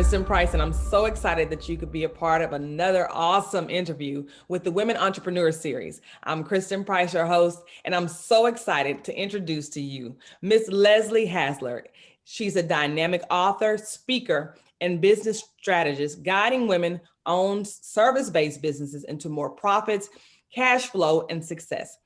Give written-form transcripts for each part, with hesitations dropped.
Kristen Price, and I'm so excited that you could be a part of another awesome interview with the Women Entrepreneur Series. I'm Kristen Price, your host, and I'm so excited to introduce to you Miss Leslie Hasler. She's a dynamic author, speaker, and business strategist guiding women owned service-based businesses into more profits, cash flow, and success.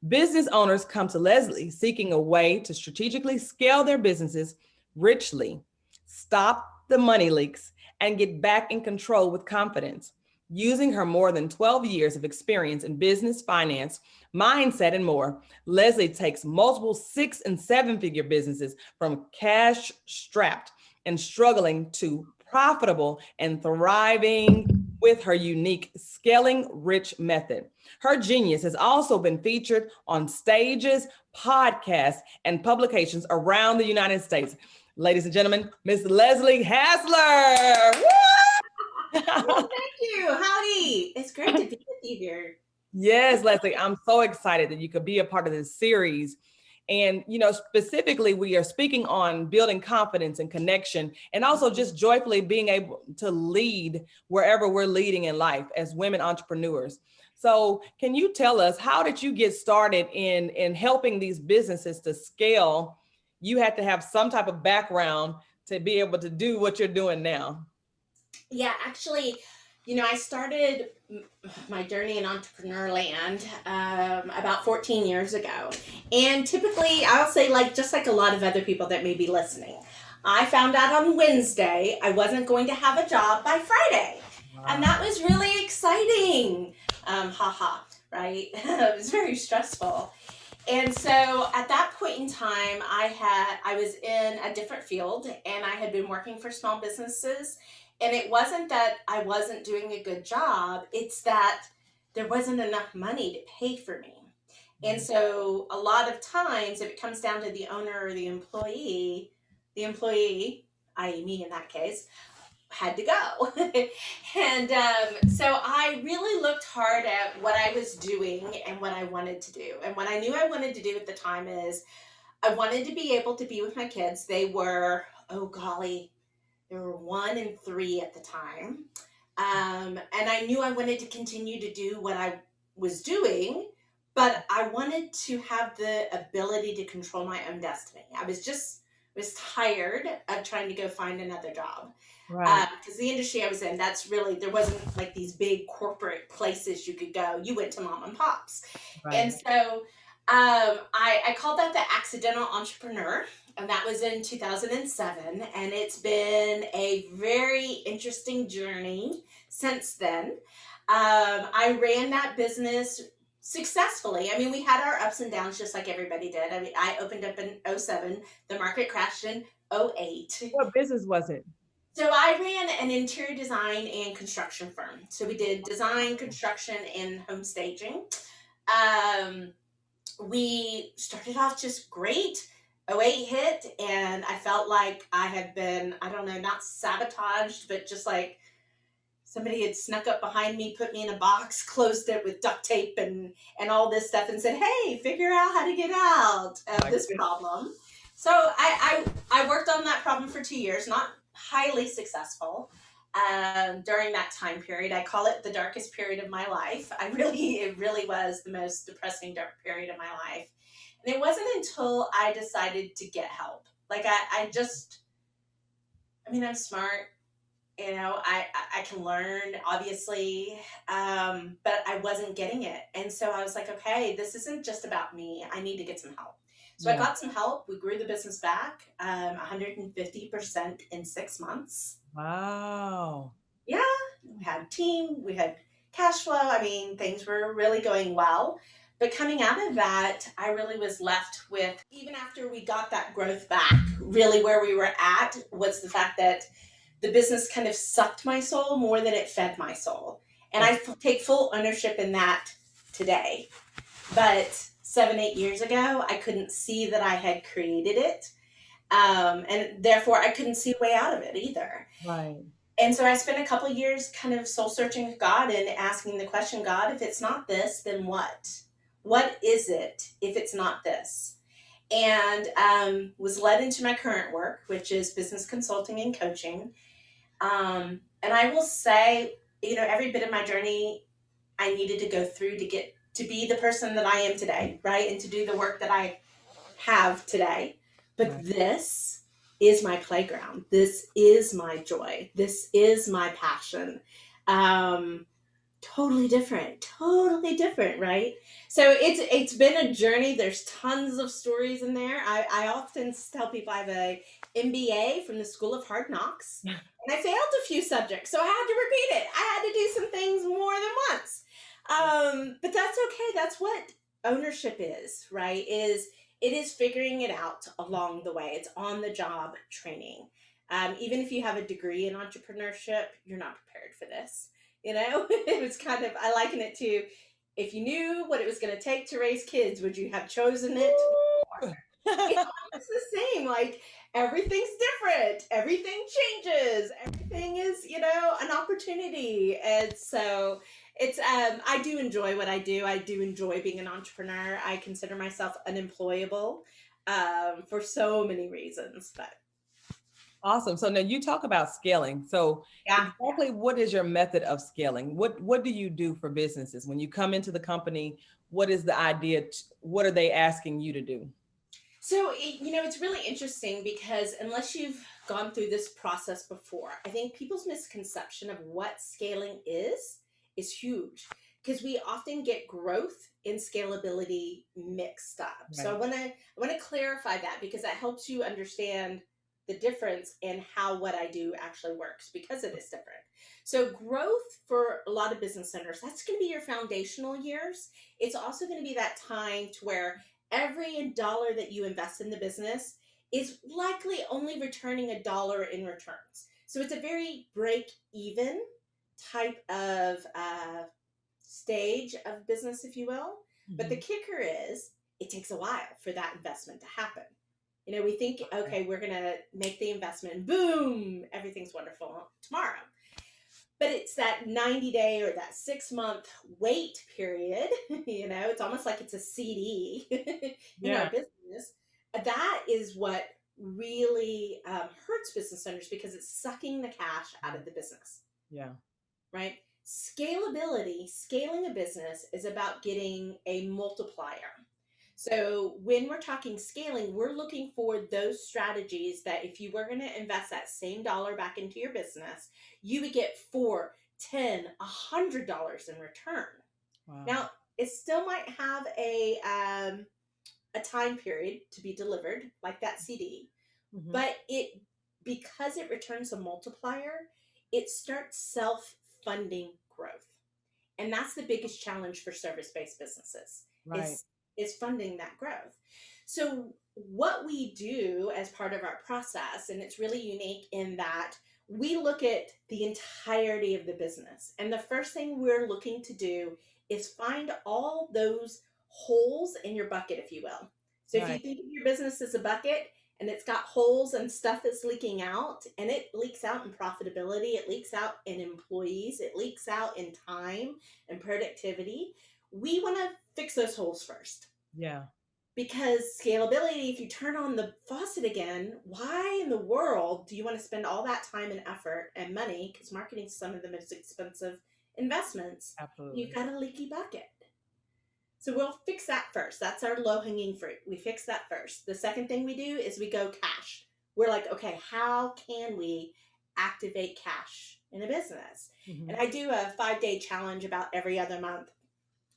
Business owners come to Leslie seeking a way to strategically scale their businesses richly, stop the money leaks, and get back in control with confidence. Using her more than 12 years of experience in business, finance, mindset, and more, Leslie takes multiple 6 and 7 figure businesses from cash strapped and struggling to profitable and thriving with her unique scaling rich method. Her genius has also been featured on stages, podcasts, and publications around the United States. Ladies and gentlemen, Miss Leslie Hasler. Well, thank you. Howdy. It's great to be with you here. Yes, Leslie, I'm so excited that you could be a part of this series. And, specifically, we are speaking on building confidence and connection, and also just joyfully being able to lead wherever we're leading in life as women entrepreneurs. So can you tell us, how did you get started in helping these businesses to scale? You had to have some type of background to be able to do what you're doing now. Yeah, actually, I started my journey in entrepreneur land about 14 years ago. And typically, I'll say, just like a lot of other people that may be listening, I found out on Wednesday I wasn't going to have a job by Friday. And that was really exciting. Haha, right? It was very stressful. And so at that point in time, I was in a different field and I had been working for small businesses. And it wasn't that I wasn't doing a good job, it's that there wasn't enough money to pay for me. And so a lot of times, if it comes down to the owner or the employee, i.e., me in that case, had to go. And so I really looked hard at what I was doing and what I wanted to do. And what I knew I wanted to do at the time is I wanted to be able to be with my kids. They were, oh golly, they were 1 and 3 at the time. And I knew I wanted to continue to do what I was doing, but I wanted to have the ability to control my own destiny. I was tired of trying to go find another job. Right. Because the industry I was in, that's really, there wasn't like these big corporate places you could go. You went to mom and pops. And Right. so I called that the accidental entrepreneur, and that was in 2007. And it's been a very interesting journey since then. I ran that business successfully. I mean, we had our ups and downs just like everybody did. I mean, I opened up in '07, the market crashed in '08. What business was it? So I ran an interior design and construction firm. So we did design, construction, and home staging. Um, we started off just great. '08 hit, and I felt like I had been, I don't know, not sabotaged, but just like somebody had snuck up behind me, put me in a box, closed it with duct tape and all this stuff, and said, "Hey, figure out how to get out of this problem." So I worked on that problem for 2 years, not highly successful. During that time period, I call it the darkest period of my life. It really was the most depressing dark period of my life. And it wasn't until I decided to get help. I mean, I'm smart, I can learn, obviously, but I wasn't getting it. And so I was like, okay, this isn't just about me. I need to get some help. So I Yeah. got some help. We grew the business back 150% in 6 months. Wow. Yeah, we had a team, we had cash flow. I mean, things were really going well. But coming out of that, I really was left with, even after we got that growth back, really where we were at was the fact that the business kind of sucked my soul more than it fed my soul. And take full ownership in that today. But 7, 8 years ago, I couldn't see that I had created it. And therefore, I couldn't see a way out of it either. Right. And so I spent a couple of years kind of soul searching with God and asking the question, God, if it's not this, then what? What is it if it's not this? And was led into my current work, which is business consulting and coaching. And I will say, every bit of my journey I needed to go through to get to be the person that I am today, right? And to do the work that I have today. But Right. this is my playground. This is my joy. This is my passion. Um, totally different, right? So it's been a journey. There's tons of stories in there. I often tell people I have a MBA from the School of Hard Knocks, and I failed a few subjects, so I had to repeat it. I had to do some things more than once, but that's okay. That's what ownership is, right? It is figuring it out along the way. It's on the job training. Even if you have a degree in entrepreneurship, you're not prepared for this. It was kind of, I liken it to, if you knew what it was going to take to raise kids, would you have chosen it? Yeah, it's the same. Like, everything's different, everything changes, everything is, an opportunity. And so it's, I do enjoy what I do. I do enjoy being an entrepreneur. I consider myself unemployable, for so many reasons. But Awesome. So now you talk about scaling. So yeah. exactly what is your method of scaling? What do you do for businesses when you come into the company? What is the idea? What are they asking you to do? So, it's really interesting because unless you've gone through this process before, I think people's misconception of what scaling is huge, because we often get growth and scalability mixed up. So Right. I want to clarify that, because that helps you understand the difference in how what I do actually works, because it is different. So growth for a lot of business owners, that's going to be your foundational years. It's also going to be that time to where every dollar that you invest in the business is likely only returning a dollar in returns. So it's a very break even type of stage of business, if you will. But the Mhm. kicker is, it takes a while for that investment to happen. We think, okay, we're going to make the investment and boom, everything's wonderful tomorrow. But it's that 90-day or that 6 month wait period. It's almost like it's a CD in our Yeah. business. That is what really hurts business owners, because it's sucking the cash out of the business, Yeah. right? Scalability, scaling a business is about getting a multiplier. So when we're talking scaling, we're looking for those strategies that if you were going to invest that same dollar back into your business, you would get 4, 10, $100 in return. Wow. Now, it still might have a time period to be delivered, like that CD, Mhm. but because it returns a multiplier, it starts self-funding growth. And that's the biggest challenge for service-based businesses, Right. is is funding that growth. So what we do as part of our process, and it's really unique in that we look at the entirety of the business, and the first thing we're looking to do is find all those holes in your bucket, if you will. So if you Right. think of your business as a bucket, and it's got holes and stuff that's leaking out, and it leaks out in profitability, it leaks out in employees, it leaks out in time and productivity, we want to fix those holes first. Yeah. Because scalability, if you turn on the faucet again, why in the world do you want to spend all that time and effort and money? Because marketing is some of the most expensive investments. You've Absolutely. got a leaky bucket. So we'll fix that first. That's our low hanging fruit. We fix that first. The second thing we do is we go cash. We're like, okay, how can we activate cash in a business? And Mhm. I do a 5-day challenge about every other month.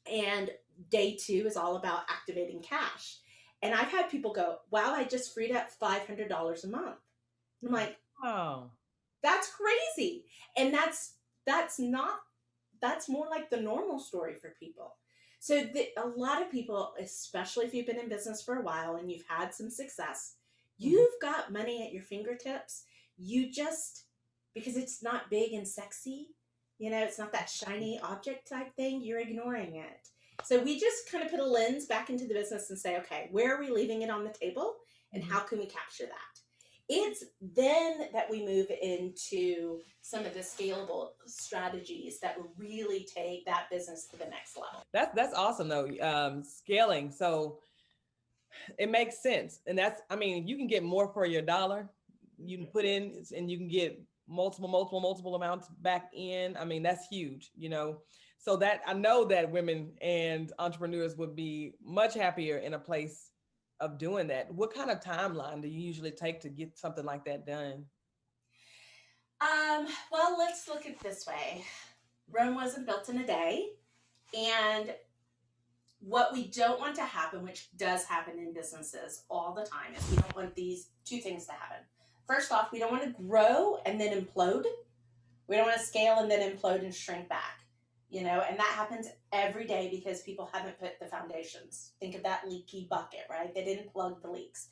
And day 2 is all about activating cash. And I've had people go, wow, I just freed up $500 a month. And I'm like, Oh. that's crazy. And that's not that's more like the normal story for people. So a lot of people, especially if you've been in business for a while and you've had some success, Mhm. you've got money at your fingertips. You just, because it's not big and sexy, it's not that shiny object type thing, you're ignoring it. So we just kind of put a lens back into the business and say, okay, where are we leaving it on the table, and Mhm. how can we capture that? It's then that we move into some of the scalable strategies that will really take that business to the next level. That's awesome though. Scaling. So it makes sense. And that's, I mean, you can get more for your dollar. You can put in and you can get multiple amounts back in. I mean, that's huge, So that I know that women and entrepreneurs would be much happier in a place of doing that. What kind of timeline do you usually take to get something like that done? Well, let's look at it this way. Rome wasn't built in a day. And what we don't want to happen, which does happen in businesses all the time, is we don't want these two things to happen. First off, we don't want to grow and then implode. We don't want to scale and then implode and shrink back. And that happens every day because people haven't put the foundations. Think of that leaky bucket, right? They didn't plug the leaks.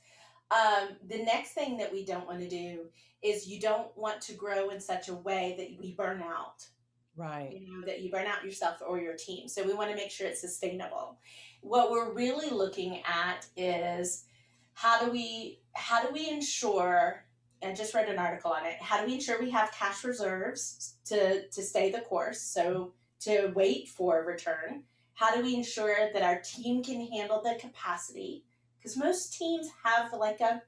The next thing that we don't want to do is you don't want to grow in such a way that we burn out. Right. That you burn out yourself or your team. So we want to make sure it's sustainable. What we're really looking at is how do we ensure, and just read an article on it, how do we ensure we have cash reserves to stay the course, so to wait for a return? How do we ensure that our team can handle the capacity? Because most teams have like a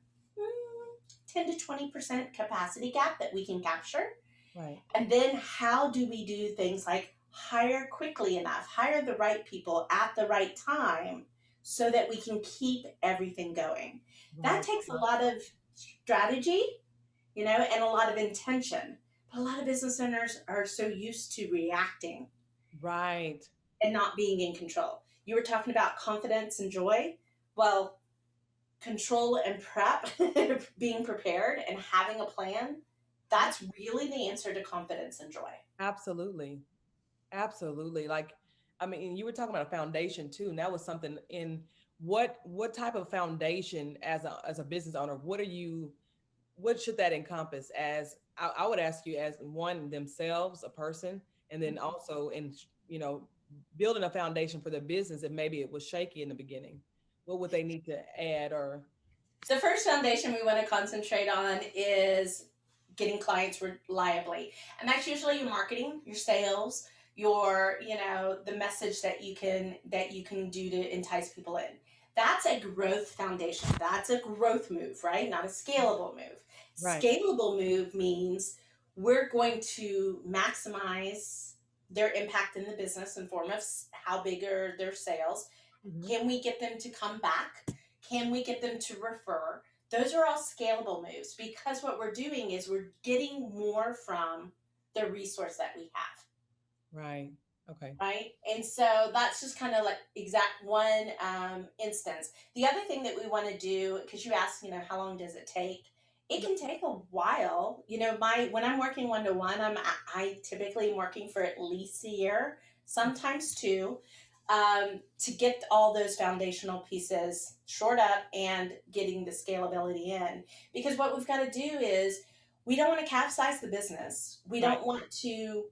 10 to 20% capacity gap that we can capture. Right. And then how do we do things like hire quickly enough, hire the right people at the right time so that we can keep everything going? Right. That takes a lot of strategy, and a lot of intention. But a lot of business owners are so used to reacting. Right. And not being in control. You were talking about confidence and joy. Well, control and prep, being prepared and having a plan, that's really the answer to confidence and joy. Absolutely. Absolutely. Like, I mean, you were talking about a foundation too, and that was something in what type of foundation as a business owner, what should that encompass as, I would ask you as one themselves, a person, and then also in, building a foundation for their business if maybe it was shaky in the beginning. What would they need to add or? The first foundation we want to concentrate on is getting clients reliably. And that's usually your marketing, your sales, your, the message that you can do to entice people in. That's a growth foundation. That's a growth move, right? Not a scalable move. Right. Scalable move means we're going to maximize their impact in the business in form of how big are their sales. Mm-hmm. Can we get them to come back? Can we get them to refer? Those are all scalable moves because what we're doing is we're getting more from the resource that we have. Right. Okay. Right. And so that's just kind of like exact one instance. The other thing that we want to do, because you asked, how long does it take? It can take a while. When I'm working one-to-one, I typically am working for at least a year, sometimes two, to get all those foundational pieces shored up and getting the scalability in. Because what we've got to do is we don't want to capsize the business. We don't want to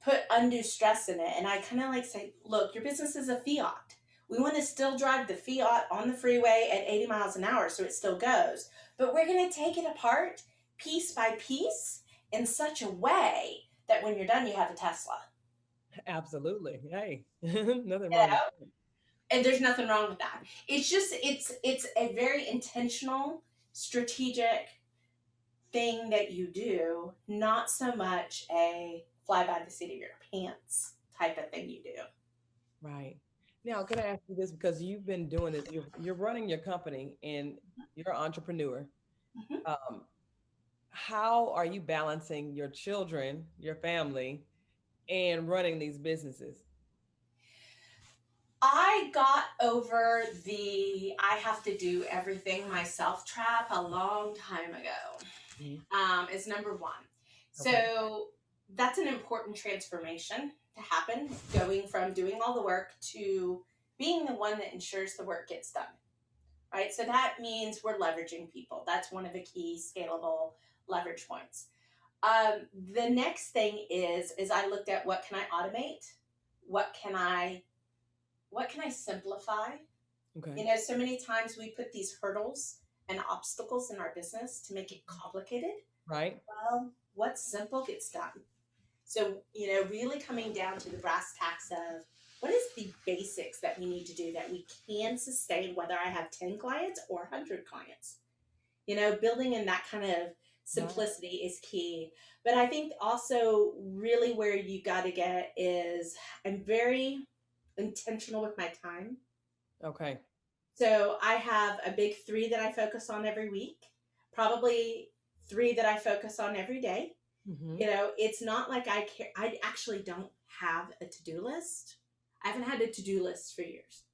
put undue stress in it. And I kind of like say, look, your business is a Fiat. We want to still drive the Fiat on the freeway at 80 miles an hour so it still goes. But we're going to take it apart piece by piece in such a way that when you're done, you have a Tesla. Absolutely. Hey, nothing wrong with that. And there's nothing wrong with that. It's just, it's a very intentional, strategic thing that you do, not so much a fly by the seat of your pants type of thing you do. Right. Now, can I ask you this, because you've been doing this, you're running your company and you're an entrepreneur. Mm-hmm. How are you balancing your children, your family, and running these businesses? I got over the I have to do everything myself trap a long time ago. Mm-hmm. Is number one. Okay. So that's an important transformation to happen, going from doing all the work to being the one that ensures the work gets done, right? So that means we're leveraging people. That's one of the key scalable leverage points. The next thing is I looked at what can I automate? What can I simplify? Okay. So many times we put these hurdles and obstacles in our business to make it complicated. Right. Well, what's simple gets done. So, really coming down to the brass tacks of what is the basics that we need to do that we can sustain, whether I have 10 clients or 100 clients. Building in that kind of Wow. Simplicity is key. But I think also really where you got to get is I'm very intentional with my time. Okay. So I have a big three that I focus on every week, probably three that I focus on every day. Hmm. You know, it's not like I care. I actually don't have a to do list. I haven't had a to do list for years.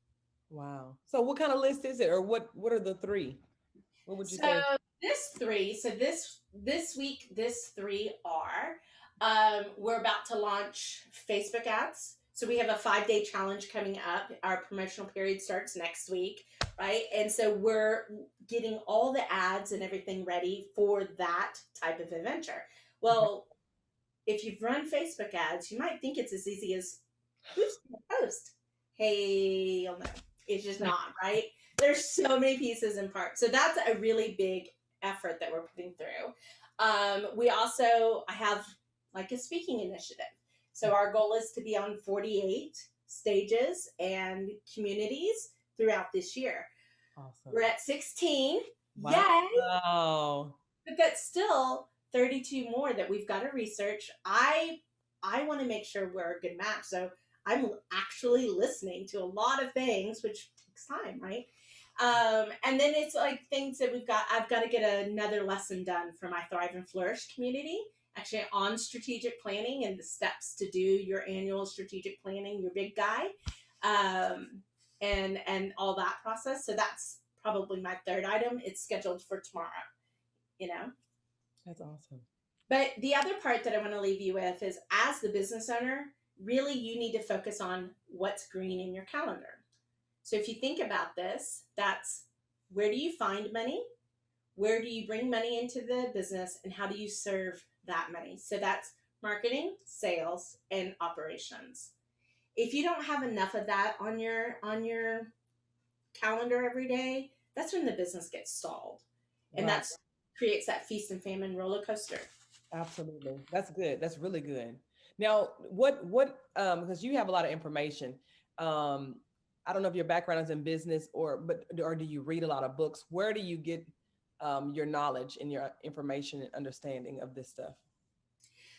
Wow. So what kind of list is it, or what are the three? What would you So say? this week, this three are we're about to launch Facebook ads. So we have a 5 day challenge coming up. Our promotional period starts next week, right? And so we're getting all the ads and everything ready for that type of adventure. Okay. Well, if you've run Facebook ads, you might think it's as easy as who's going to post. Hey, no, it's just not, right? There's so many pieces and parts. So that's a really big effort that we're putting through. I have like a speaking initiative. So our goal is to be on 48 stages and communities throughout this year. Awesome. We're at 16. Yay! Wow. But that's still 32 more that we've got to research. I want to make sure we're a good match. So I'm actually listening to a lot of things, which takes time, right? And then it's like things that I've got to get another lesson done for my Thrive and Flourish community, actually on strategic planning and the steps to do your annual strategic planning, your big guy, and all that process. So that's probably my third item. It's scheduled for tomorrow, you know? That's awesome. But the other part that I want to leave you with is as the business owner, really you need to focus on what's green in your calendar. So if you think about this, that's where do you find money? Where do you bring money into the business and how do you serve that money? So that's marketing, sales, and operations. If you don't have enough of that on your calendar every day, that's when the business gets stalled. And Right. that's creates that feast and famine roller coaster. Absolutely. That's good. That's really good. Now, because you have a lot of information. Um, I don't know if your background is in business or do you read a lot of books? Where do you get your knowledge and your information and understanding of this stuff?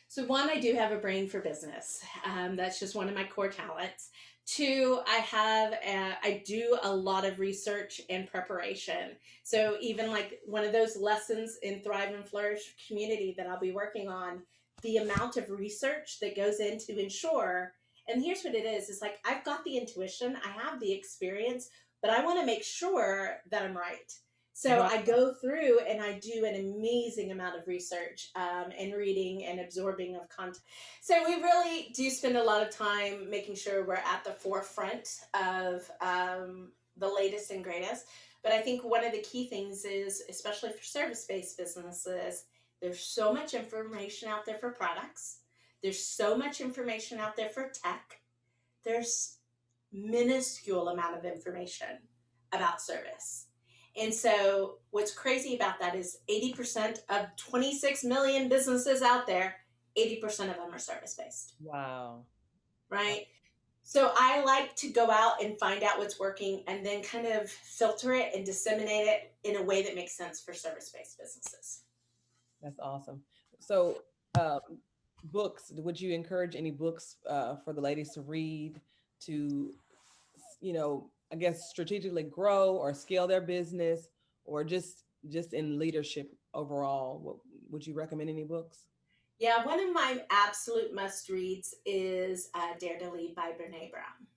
So one, I do have a brain for business. That's just one of my core talents. Two, I do a lot of research and preparation. So even like one of those lessons in Thrive and Flourish community that I'll be working on, the amount of research that goes in to ensure. And here's what it is: like I've got the intuition, I have the experience, but I want to make sure that I'm right. So Right. I go through and I do an amazing amount of research and reading and absorbing of content. So we really do spend a lot of time making sure we're at the forefront of the latest and greatest. But I think one of the key things is, especially for service-based businesses, there's so much information out there for products. There's so much information out there for tech. There's minuscule amount of information about service. And so what's crazy about that is 80% of 26 million businesses out there, 80% of them are service based, Wow. right? So I like to go out and find out what's working and then kind of filter it and disseminate it in a way that makes sense for service based businesses. That's awesome. So, uh, books, would you encourage any books for the ladies to read to, I guess strategically grow or scale their business or just in leadership overall? Would you recommend any books? Yeah, one of my absolute must reads is Dare to Lead by Brene Brown.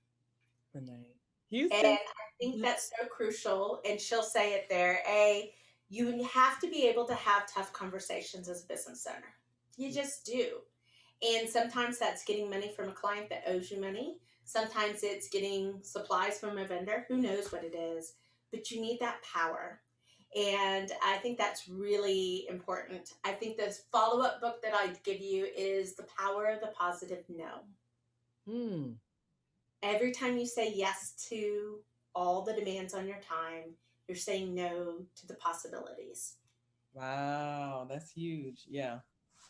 Renee And Houston. I think that's so crucial. And she'll say it there. You have to be able to have tough conversations as a business owner. You just do. And sometimes that's getting money from a client that owes you money. Sometimes it's getting supplies from a vendor. Who knows what it is? But you need that power. And I think that's really important. I think this follow up book that I'd give you is The Power of the Positive No. Hmm. Every time you say yes to all the demands on your time, you're saying no to the possibilities. Wow, that's huge. Yeah.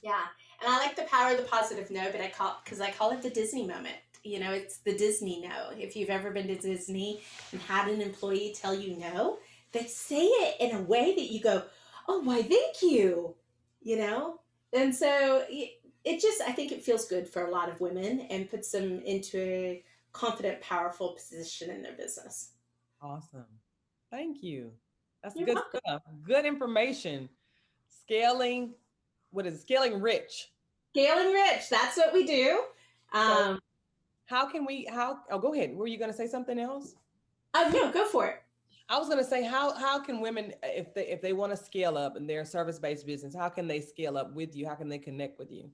Yeah. And I like the power of the positive no, but I call it the Disney moment. You know, it's the Disney no. If you've ever been to Disney and had an employee tell you no, they say it in a way that you go, oh, why, thank you. you know? And so it just, I think it feels good for a lot of women and puts them into a confident, powerful position in their business. Awesome. Thank you. That's You're good welcome. stuff. Good information. Scaling, what is it? Scaling rich. Scaling Rich, that's what we do. So Um, how can we, oh, go ahead. Were you going to say something else? oh, no, go for it. I was going to say, how can women, if they want to scale up in their service-based business, how can they scale up with you? How can they connect with you?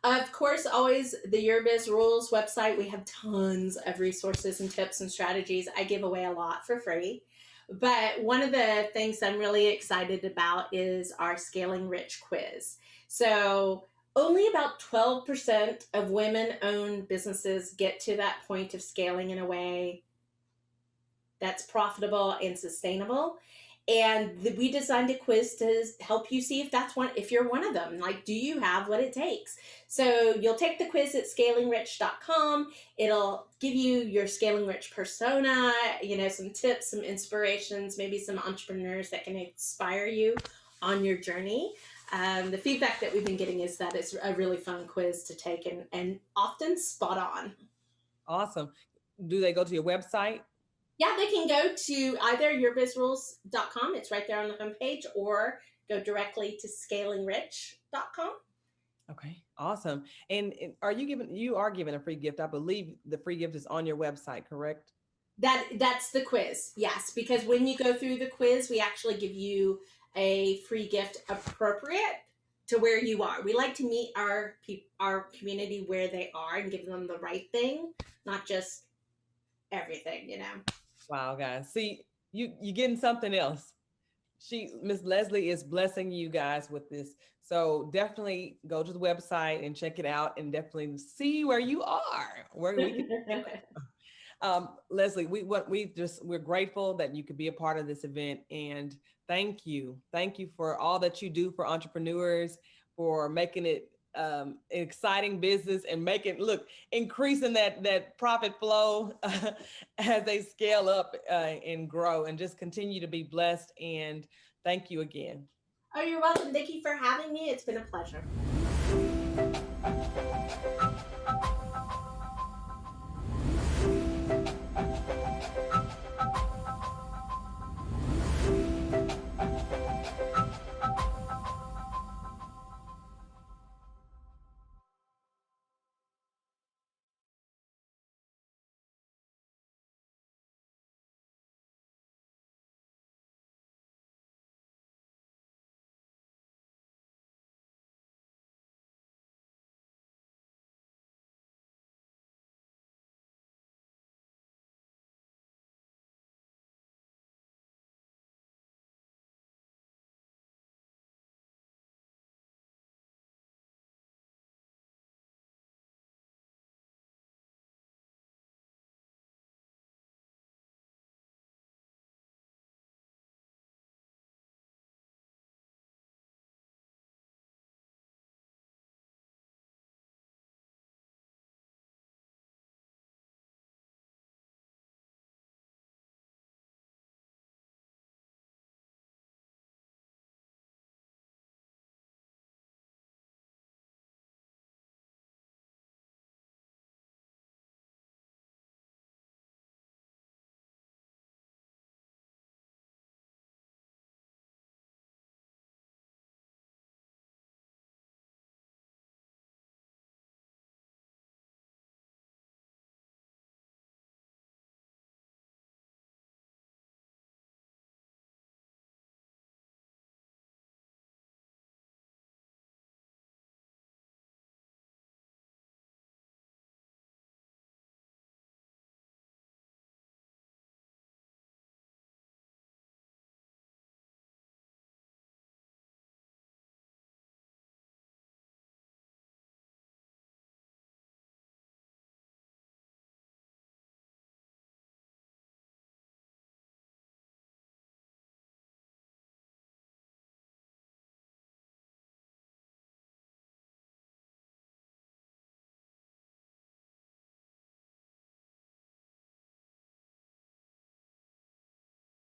Of course, always the Your Biz Rules website. We have tons of resources and tips and strategies. I give away a lot for free. But one of the things I'm really excited about is our Scaling Rich quiz. So, only about 12% of women owned businesses get to that point of scaling in a way that's profitable and sustainable. And we designed a quiz to help you see if you're one of them. Like, do you have what it takes? So you'll take the quiz at scalingrich.com. It'll give you your Scaling Rich persona, some tips, some inspirations, maybe some entrepreneurs that can inspire you on your journey. The feedback that we've been getting is that it's a really fun quiz to take and often spot on. Awesome. Do they go to your website? Yeah, they can go to either yourbizrules.com, it's right there on the homepage, or go directly to scalingrich.com. Okay, awesome. And you are giving a free gift. I believe the free gift is on your website, correct? That's the quiz, yes, because when you go through the quiz, we actually give you a free gift appropriate to where you are. We like to meet our community where they are and give them the right thing, not just everything. Wow, guys. See, you getting something else. Miss Leslie is blessing you guys with this. So definitely go to the website and check it out and definitely see where you are, where we can. Leslie, we're grateful that you could be a part of this event, and thank you for all that you do for entrepreneurs, for making it an exciting business and increasing that profit flow as they scale up and grow, and just continue to be blessed. And thank you again. Oh, you're welcome. Thank you for having me. It's been a pleasure.